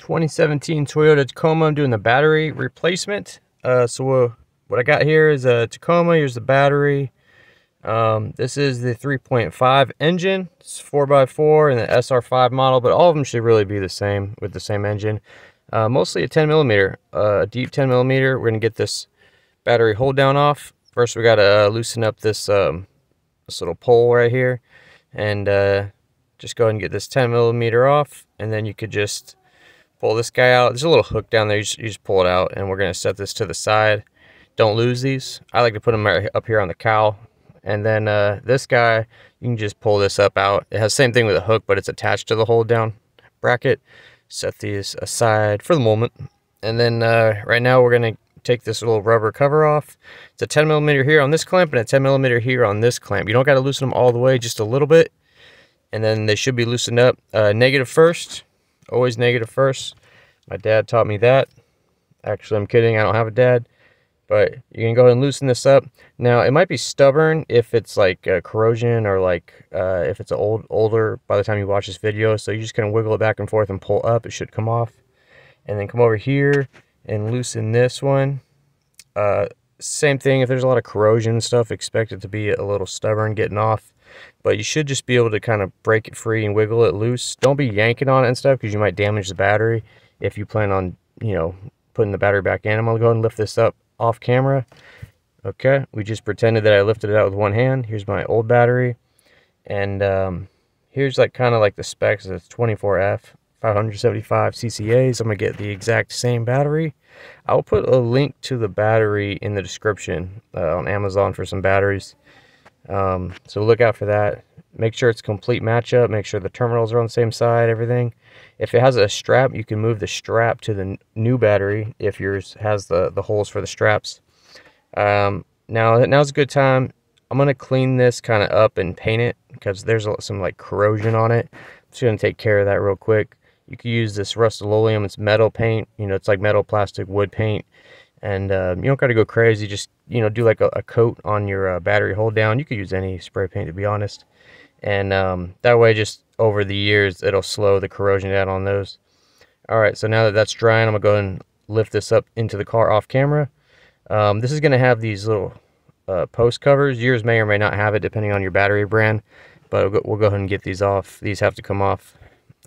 2017 Toyota Tacoma. I'm doing the battery replacement. What I got here is a Tacoma. Here's the battery. This is the 3.5 engine. It's 4x4 and the SR5 model, but all of them should really be the same with the same engine. Mostly a 10 millimeter, a deep 10 millimeter. We're gonna get this battery hold down off. First, we gotta loosen up this little pole right here, and just go ahead and get this 10 millimeter off, and then you could just pull this guy out. There's a little hook down there. You just pull it out, and we're gonna set this to the side. Don't lose these. I like to put them right up here on the cowl. And then this guy, you can just pull this up out. It has the same thing with a hook, but it's attached to the hold down bracket. Set these aside for the moment. And then right now we're gonna take this little rubber cover off. It's a 10 millimeter here on this clamp and a 10 millimeter here on this clamp. You don't gotta loosen them all the way, just a little bit. And then they should be loosened up. Negative first, always negative first. My dad taught me that. Actually, I'm kidding, I don't have a dad. But you can go ahead and loosen this up. Now, it might be stubborn if it's like corrosion, or like if it's older by the time you watch this video. So you just kind of wiggle it back and forth and pull up. It should come off. And then come over here and loosen this one. Same thing, if there's a lot of corrosion and stuff, expect it to be a little stubborn getting off. But you should just be able to kind of break it free and wiggle it loose. Don't be yanking on it and stuff, because you might damage the battery if you plan on, you know, putting the battery back in. I'm going to go ahead and lift this up off camera. Okay, we just pretended that I lifted it out with one hand. Here's my old battery, and here's like kind of like the specs. It's 24F 575 CCAs. I'm gonna get the exact same battery. I'll put a link to the battery in the description on Amazon for some batteries, so look out for that. Make sure it's complete matchup. Make sure the terminals are on the same side, everything. If it has a strap, you can move the strap to the new battery if yours has the holes for the straps. Now's a good time. I'm going to clean this kind of up and paint it, because there's some like corrosion on it. I'm just going to take care of that real quick. You can use this Rust-Oleum. It's metal paint. You know, it's like metal, plastic, wood paint. And you don't got to go crazy. Just, you know, do like a coat on your battery hold down. You could use any spray paint, to be honest. And that way, just over the years, it'll slow the corrosion down on those. Alright, so now that that's drying, I'm going to go ahead and lift this up into the car off camera. This is going to have these little post covers. Yours may or may not have it, depending on your battery brand. But we'll go ahead and get these off. These have to come off.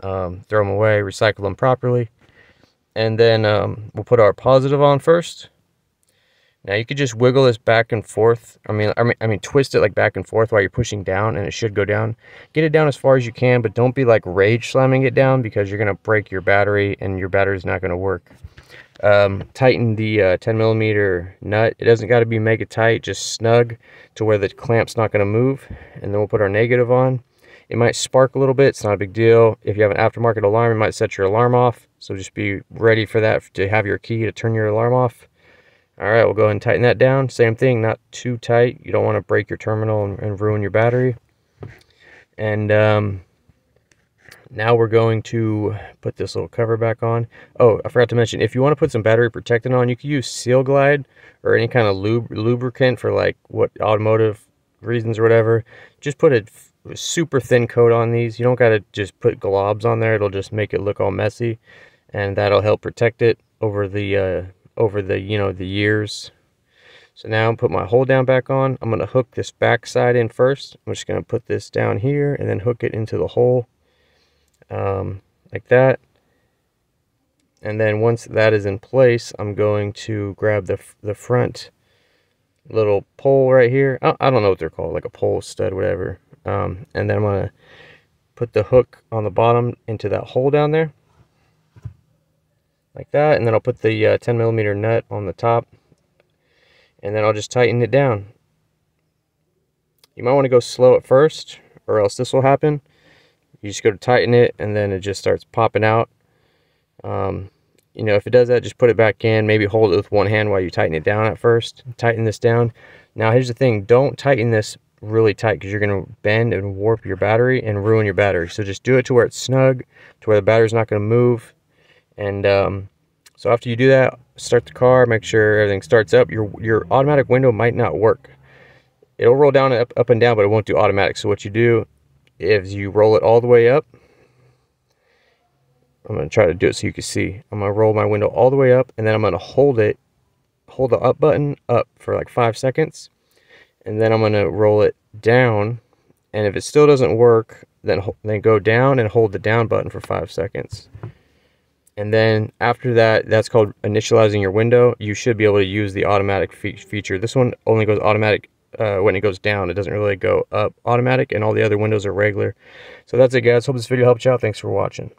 Throw them away, recycle them properly. And then we'll put our positive on first. Now you could just wiggle this back and forth. I mean, twist it like back and forth while you're pushing down, and it should go down. Get it down as far as you can, but don't be like rage slamming it down, because you're gonna break your battery, and your battery's not gonna work. Tighten the 10 millimeter nut. It doesn't got to be mega tight, just snug to where the clamp's not gonna move. And then we'll put our negative on. It might spark a little bit. It's not a big deal. If you have an aftermarket alarm, it might set your alarm off. So just be ready for that, to have your key to turn your alarm off. Alright, we'll go ahead and tighten that down. Same thing, not too tight. You don't want to break your terminal and ruin your battery. And now we're going to put this little cover back on. Oh, I forgot to mention, if you want to put some battery protectant on, you can use Seal Glide or any kind of lubricant for like automotive reasons or whatever. Just put a super thin coat on these. You don't got to just put globs on there. It'll just make it look all messy, and that'll help protect it over the you know, the years. So now I'm put my hold down back on. I'm going to hook this back side in first. I'm just going to put this down here and then hook it into the hole like that. And then once that is in place, I'm going to grab the front little pole right here. I don't know what they're called, like a pole stud, whatever. And then I'm going to put the hook on the bottom into that hole down there, like that. And then I'll put the 10 millimeter nut on the top, and then I'll just tighten it down. You might want to go slow at first, or else this will happen. You just go to tighten it, and then it just starts popping out. You know, if it does that, just put it back in. Maybe hold it with one hand while you tighten it down at first. Tighten this down. Now here's the thing, don't tighten this really tight, because you're going to bend and warp your battery and ruin your battery. So just do it to where it's snug, to where the battery's not going to move. And so after you do that, start the car, make sure everything starts up. Your automatic window might not work. It'll roll down up and down, but it won't do automatic. So what you do is you roll it all the way up, I'm going to try to do it so you can see. I'm going to roll my window all the way up, and then I'm going to hold the up button up for like 5 seconds, and then I'm going to roll it down, and if it still doesn't work, then go down and hold the down button for 5 seconds. And then after that, that's called initializing your window. You should be able to use the automatic feature. This one only goes automatic when it goes down. It doesn't really go up automatic, and all the other windows are regular. So that's it, guys. Hope this video helped you out. Thanks for watching.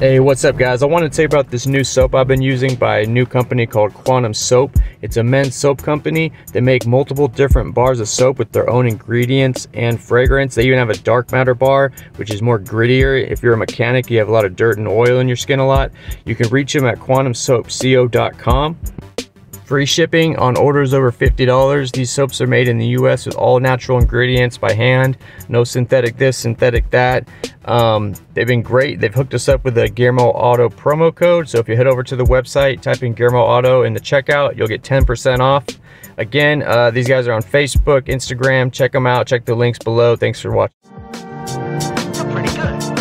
Hey, what's up, guys? I wanted to tell you about this new soap I've been using by a new company called Quantum Soap. It's a men's soap company. They make multiple different bars of soap with their own ingredients and fragrance. They even have a dark matter bar, which is more grittier. If you're a mechanic, you have a lot of dirt and oil in your skin a lot. You can reach them at quantumsoapco.com. Free shipping on orders over $50. These soaps are made in the US with all natural ingredients by hand. No synthetic this, synthetic that. They've been great. They've hooked us up with a GearmoAuto promo code. So if you head over to the website, type in GearmoAuto in the checkout, you'll get 10% off. Again, these guys are on Facebook, Instagram. Check them out. Check the links below. Thanks for watching. You're pretty good.